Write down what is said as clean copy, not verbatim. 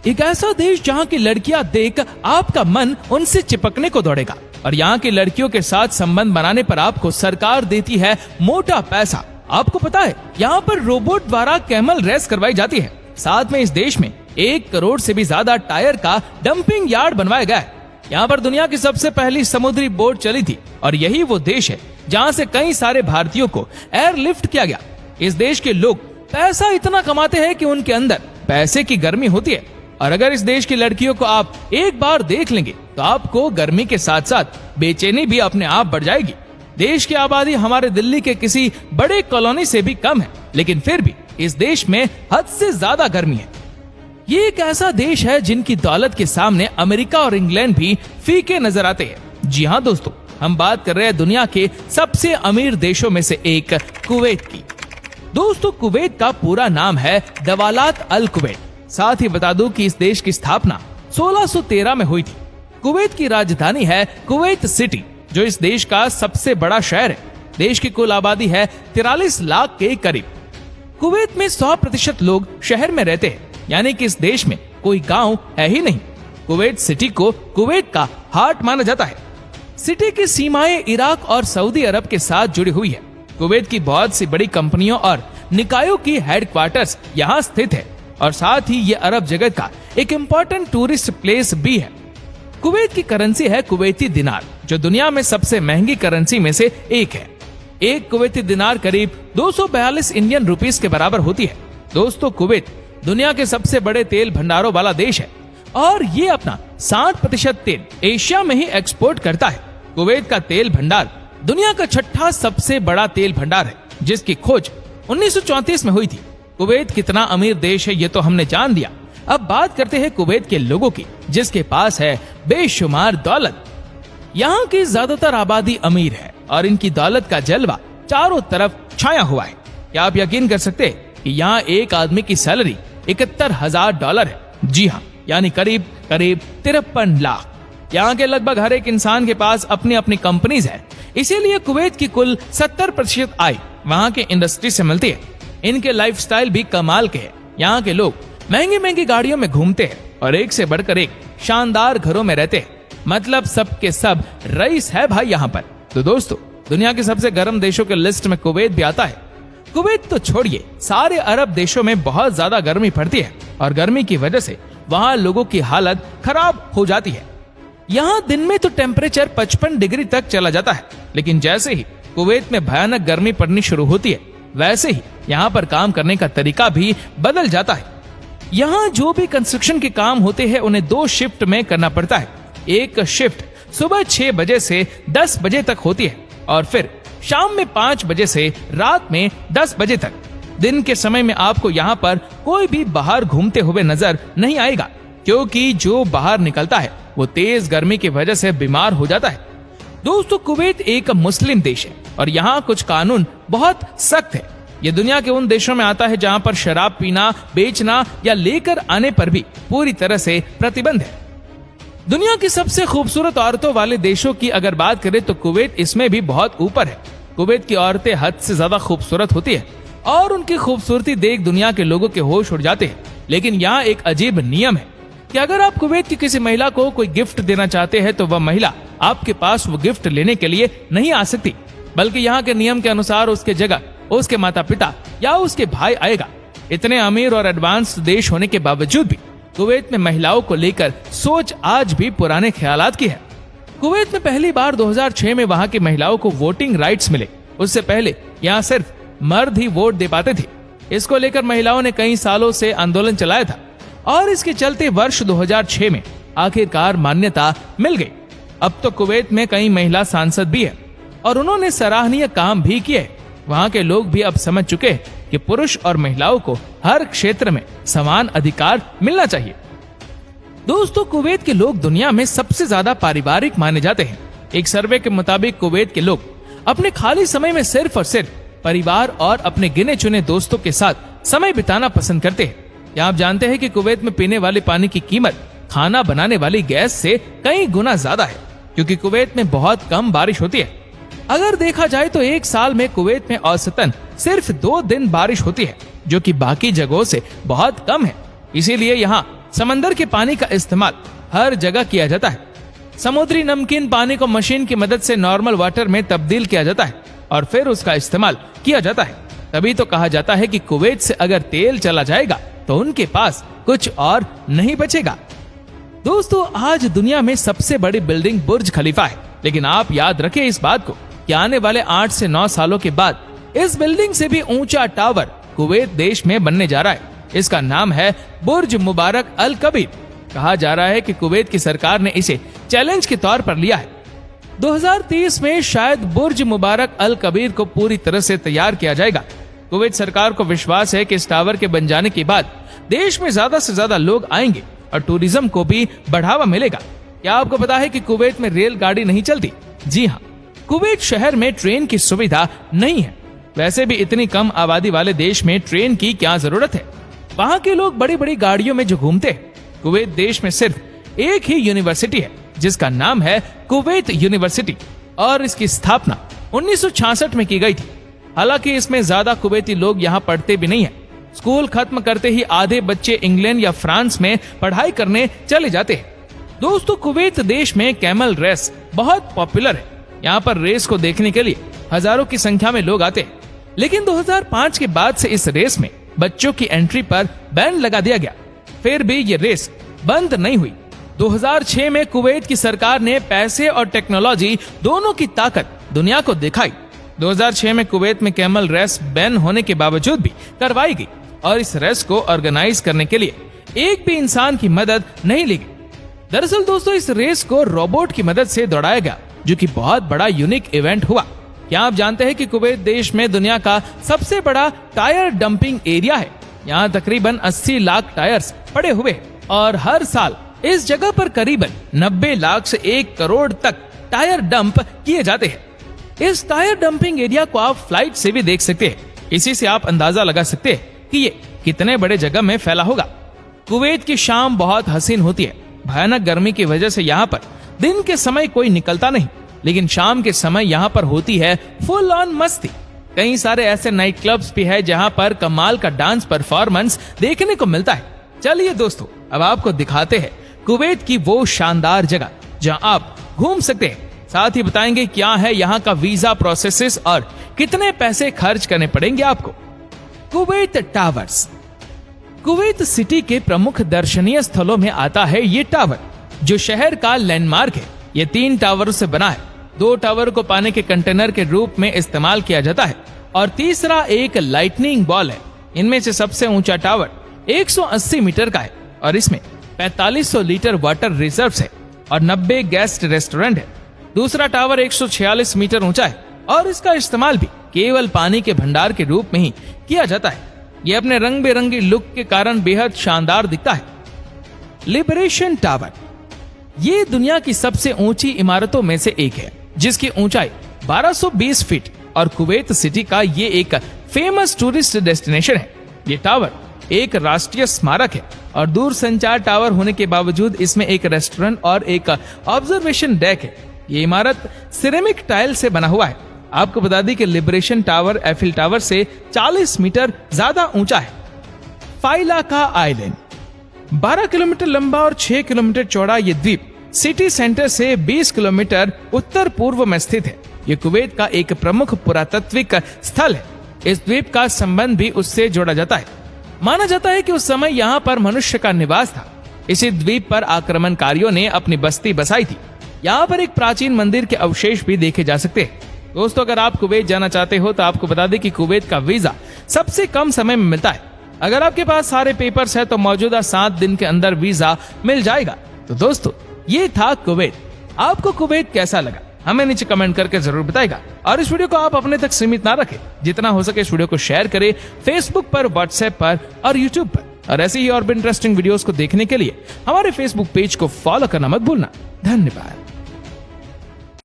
एक ऐसा देश जहाँ की लड़कियाँ देख आपका मन उनसे चिपकने को दौड़ेगा और यहाँ की लड़कियों के साथ संबंध बनाने पर आपको सरकार देती है मोटा पैसा। आपको पता है यहाँ पर रोबोट द्वारा कैमल रेस करवाई जाती है। साथ में इस देश में 1 करोड़ से भी ज्यादा टायर का डंपिंग यार्ड बनवाया गया है। यहाँ पर दुनिया की सबसे पहली समुद्री बोट चली थी और यही वो देश है जहाँ से कई सारे भारतीयों को एयरलिफ्ट किया गया। इस देश के लोग पैसा इतना कमाते हैं कि उनके अंदर पैसे की गर्मी होती है और अगर इस देश की लड़कियों को आप एक बार देख लेंगे तो आपको गर्मी के साथ साथ बेचैनी भी अपने आप बढ़ जाएगी। देश की आबादी हमारे दिल्ली के किसी बड़े कॉलोनी से भी कम है, लेकिन फिर भी इस देश में हद से ज्यादा गर्मी है। ये एक ऐसा देश है जिनकी दौलत के सामने अमेरिका और इंग्लैंड भी फीके नजर आते हैं। जी हाँ दोस्तों, हम बात कर रहे हैं दुनिया के सबसे अमीर देशों में से एक कुवैत की। दोस्तों, कुवैत का पूरा नाम है दवालात अल कुवैत। साथ ही बता दूं कि इस देश की स्थापना 1613 में हुई थी। कुवैत की राजधानी है कुवैत सिटी, जो इस देश का सबसे बड़ा शहर है। देश की कुल आबादी है 43 लाख के करीब। कुवैत में 100% लोग शहर में रहते हैं, यानी कि इस देश में कोई गांव है ही नहीं। कुवैत सिटी को कुवैत का हार्ट माना जाता है। सिटी की सीमाएं इराक और सऊदी अरब के साथ जुड़ी हुई है। कुवैत की बहुत सी बड़ी कंपनियों और निकायों की हेडक्वार्टर्स यहाँ स्थित है और साथ ही ये अरब जगत का एक इम्पोर्टेंट टूरिस्ट प्लेस भी है। कुवैत की करेंसी है कुवैती दिनार, जो दुनिया में सबसे महंगी करेंसी में से एक है। एक कुवैती दिनार करीब 242 इंडियन रुपीस के बराबर होती है। दोस्तों, कुवैत दुनिया के सबसे बड़े तेल भंडारों वाला देश है और ये अपना 60% तेल एशिया में ही एक्सपोर्ट करता है। कुवैत का तेल भंडार दुनिया का 6ठा सबसे बड़ा तेल भंडार है, जिसकी खोज 1934 में हुई थी। कुवैत कितना अमीर देश है ये तो हमने जान दिया। अब बात करते हैं कुवैत के लोगों की, जिसके पास है बेशुमार दौलत। यहाँ की ज्यादातर आबादी अमीर है और इनकी दौलत का जलवा चारों तरफ छाया हुआ है। क्या आप यकीन कर सकते हैं कि यहाँ एक आदमी की सैलरी $71,000 है। जी हाँ, यानी करीब 53 लाख। यहाँ के लगभग हर एक इंसान के पास अपनी अपनी कंपनीज है। इसीलिए कुवैत की कुल 70% आय वहाँ के इंडस्ट्री से मिलती है। इनके लाइफस्टाइल भी कमाल के हैं। यहाँ के लोग महंगी महंगी गाड़ियों में घूमते हैं और एक से बढ़कर एक शानदार घरों में रहते हैं। मतलब सबके सब रईस है भाई यहाँ पर। तो दोस्तों, दुनिया के सबसे गर्म देशों के लिस्ट में कुवैत भी आता है। कुवैत तो छोड़िए, सारे अरब देशों में बहुत ज्यादा गर्मी पड़ती है और गर्मी की वजह से वहाँ लोगों की हालत खराब हो जाती है। यहाँ दिन में तो टेम्परेचर 55 डिग्री तक चला जाता है, लेकिन जैसे ही कुवैत में भयानक गर्मी पड़नी शुरू होती है, वैसे ही यहाँ पर काम करने का तरीका भी बदल जाता है। यहाँ जो भी कंस्ट्रक्शन के काम होते हैं उन्हें 2 शिफ्ट में करना पड़ता है। एक शिफ्ट सुबह 6 बजे से 10 बजे तक होती है और फिर शाम में 5 बजे से रात में 10 बजे तक। दिन के समय में आपको यहाँ पर कोई भी बाहर घूमते हुए नजर नहीं आएगा, क्योंकि जो बाहर निकलता है वो तेज गर्मी की वजह से बीमार हो जाता है। दोस्तों, कुवैत एक मुस्लिम देश है और यहाँ कुछ कानून बहुत सख्त है। ये दुनिया के उन देशों में आता है जहाँ पर शराब पीना, बेचना या लेकर आने पर भी पूरी तरह से प्रतिबंध है। दुनिया की सबसे खूबसूरत औरतों वाले देशों की अगर बात करें तो कुवैत इसमें भी बहुत ऊपर है। कुवैत की औरतें हद से ज्यादा खूबसूरत होती है और उनकी खूबसूरती देख दुनिया के लोगों के होश उड़ जाते हैं। लेकिन यहाँ एक अजीब नियम है कि अगर आप कुवैत की किसी महिला को कोई गिफ्ट देना चाहते हैं तो वह महिला आपके पास वो गिफ्ट लेने के लिए नहीं आ सकती, बल्कि यहाँ के नियम के अनुसार उसके जगह उसके माता पिता या उसके भाई आएगा। इतने अमीर और एडवांस देश होने के बावजूद भी कुवैत में महिलाओं को लेकर सोच आज भी पुराने ख्यालात की है। कुवैत में पहली बार 2006 में वहाँ की महिलाओं को वोटिंग राइट्स मिले। उससे पहले यहाँ सिर्फ मर्द ही वोट दे पाते थे। इसको लेकर महिलाओं ने कई सालों से आंदोलन चलाया था और इसके चलते वर्ष 2006 में आखिरकार मान्यता मिल गई। अब तो कुवैत में कई महिला सांसद भी है और उन्होंने सराहनीय काम भी किए। वहाँ के लोग भी अब समझ चुके हैं कि पुरुष और महिलाओं को हर क्षेत्र में समान अधिकार मिलना चाहिए। दोस्तों, कुवैत के लोग दुनिया में सबसे ज्यादा पारिवारिक माने जाते हैं। एक सर्वे के मुताबिक कुवैत के लोग अपने खाली समय में सिर्फ और सिर्फ परिवार और अपने गिने चुने दोस्तों के साथ समय बिताना पसंद करते हैं। क्या आप जानते हैं कि कुवैत में पीने वाले पानी की कीमत खाना बनाने वाली गैस से कई गुना ज्यादा है, क्योंकि कुवैत में बहुत कम बारिश होती है। अगर देखा जाए तो एक साल में कुवैत में औसतन सिर्फ 2 दिन बारिश होती है, जो कि बाकी जगहों से बहुत कम है। इसीलिए यहाँ समंदर के पानी का इस्तेमाल हर जगह किया जाता है। समुद्री नमकीन पानी को मशीन की मदद से नॉर्मल वाटर में तब्दील किया जाता है और फिर उसका इस्तेमाल किया जाता है। तभी तो कहा जाता है कि कुवैत से अगर तेल चला जाएगा तो उनके पास कुछ और नहीं बचेगा। दोस्तों, आज दुनिया में सबसे बड़ी बिल्डिंग बुर्ज खलीफा है, लेकिन आप याद रखें इस बात को कि आने वाले 8 से 9 सालों के बाद इस बिल्डिंग से भी ऊंचा टावर कुवैत देश में बनने जा रहा है। इसका नाम है बुर्ज मुबारक अल कबीर। कहा जा रहा है कि कुवैत की सरकार ने इसे चैलेंज के तौर पर लिया है। 2030 में शायद बुर्ज मुबारक अल कबीर को पूरी तरह से तैयार किया जाएगा। कुवैत सरकार को विश्वास है कि इस टावर के बन जाने के बाद देश में ज्यादा से ज्यादा लोग आएंगे और टूरिज्म को भी बढ़ावा मिलेगा। क्या आपको पता है कि कुवैत में रेलगाड़ी नहीं चलती? जी हाँ, कुवैत शहर में ट्रेन की सुविधा नहीं है। वैसे भी इतनी कम आबादी वाले देश में ट्रेन की क्या जरूरत है? वहाँ के लोग बड़ी बड़ी गाड़ियों में जो घूमते हैं। कुवैत देश में सिर्फ एक ही यूनिवर्सिटी है जिसका नाम है कुवैत यूनिवर्सिटी और इसकी स्थापना 1966 में की गई थी। हालांकि इसमें ज्यादा कुवैती लोग यहाँ पढ़ते भी नहीं है। स्कूल खत्म करते ही आधे बच्चे इंग्लैंड या फ्रांस में पढ़ाई करने चले जाते हैं। दोस्तों, कुवैत देश में कैमल रेस बहुत पॉपुलर है। यहाँ पर रेस को देखने के लिए हजारों की संख्या में लोग आते हैं। लेकिन 2005 के बाद से इस रेस में बच्चों की एंट्री पर बैन लगा दिया गया। फिर भी ये रेस बंद नहीं हुई। 2006 में कुवैत की सरकार ने पैसे और टेक्नोलॉजी दोनों की ताकत दुनिया को दिखाई। 2006 में कुवैत में कैमल रेस बैन होने के बावजूद भी करवाई गई और इस रेस को ऑर्गेनाइज करने के लिए एक भी इंसान की मदद नहीं ली गई। दरअसल दोस्तों, इस रेस को रोबोट की मदद से दौड़ाया गया, जो कि बहुत बड़ा यूनिक इवेंट हुआ। क्या आप जानते हैं कि कुवैत देश में दुनिया का सबसे बड़ा टायर डंपिंग एरिया है? यहाँ तकरीबन 80 लाख टायर्स पड़े हुए हैं और हर साल इस जगह पर करीबन 90 लाख से 1 करोड़ तक टायर डंप किए जाते हैं। इस टायर डंपिंग एरिया को आप फ्लाइट से भी देख सकते हैं। इसी से आप अंदाजा लगा सकते हैं कि ये कितने बड़े जगह में फैला होगा। कुवैत की शाम बहुत हसीन होती है। भयानक गर्मी की वजह से यहाँ पर दिन के समय कोई निकलता नहीं, लेकिन शाम के समय यहाँ पर होती है फुल ऑन मस्ती। कई सारे ऐसे नाइट क्लब्स भी है जहाँ पर कमाल का डांस परफॉर्मेंस देखने को मिलता है। चलिए दोस्तों, अब आपको दिखाते हैं कुवैत की वो शानदार जगह जहाँ आप घूम सकते हैं। साथ ही बताएंगे क्या है यहाँ का वीजा प्रोसेसेस और कितने पैसे खर्च करने पड़ेंगे आपको। Kuwait towers. कुवैत सिटी के प्रमुख दर्शनीय स्थलों में आता है ये टावर, जो शहर का लैंडमार्क है। ये 3 टावरों से बना है। 2 टावर को पानी के कंटेनर के रूप में इस्तेमाल किया जाता है और तीसरा एक लाइटनिंग बॉल है। इनमें से सबसे ऊंचा टावर 180 मीटर का है और इसमें 4500 लीटर वाटर रिजर्व है और 90 गेस्ट रेस्टोरेंट है। दूसरा टावर 146 मीटर ऊंचा है और इसका इस्तेमाल भी केवल पानी के भंडार के रूप में ही किया जाता है। ये अपने रंग बिरंगी लुक के कारण बेहद शानदार दिखता है। Liberation tower. ये दुनिया की सबसे ऊंची इमारतों में से एक है, जिसकी ऊंचाई 1220 फीट और कुवैत सिटी का ये एक फेमस टूरिस्ट डेस्टिनेशन है। ये टावर एक राष्ट्रीय स्मारक है और दूर संचार टावर होने के बावजूद इसमें एक रेस्टोरेंट और एक ऑब्जर्वेशन डेक है। ये इमारत सिरेमिक टाइल से बना हुआ है। आपको बता दी कि लिबरेशन टावर एफिल टावर से 40 मीटर ज्यादा ऊंचा है। फाइलाका आइलैंड। 12 किलोमीटर लंबा और 6 किलोमीटर चौड़ा ये द्वीप सिटी सेंटर से 20 किलोमीटर उत्तर पूर्व में स्थित है। ये कुवैत का एक प्रमुख पुरातात्विक स्थल है। इस द्वीप का संबंध भी उससे जोड़ा जाता है। माना जाता है कि उस समय यहाँ पर मनुष्य का निवास था। इसी द्वीप पर आक्रमणकारियों ने अपनी बस्ती बसाई थी। यहाँ पर एक प्राचीन मंदिर के अवशेष भी देखे जा सकते हैं। दोस्तों, अगर आप कुवैत जाना चाहते हो तो आपको बता दें कि कुवैत का वीजा सबसे कम समय में मिलता है। अगर आपके पास सारे पेपर्स है तो मौजूदा 7 दिन के अंदर वीजा मिल जाएगा। तो दोस्तों, ये था कुवैत। आपको कुवैत कैसा लगा हमें नीचे कमेंट करके जरूर बताएगा। और इस वीडियो को आप अपने तक सीमित ना रखें, जितना हो सके इस वीडियो को शेयर करें फेसबुक पर, व्हाट्सएप पर और यूट्यूब पर। और ऐसे ही और भी इंटरेस्टिंग वीडियोस को देखने के लिए हमारे फेसबुक पेज को फॉलो करना मत भूलना। धन्यवाद।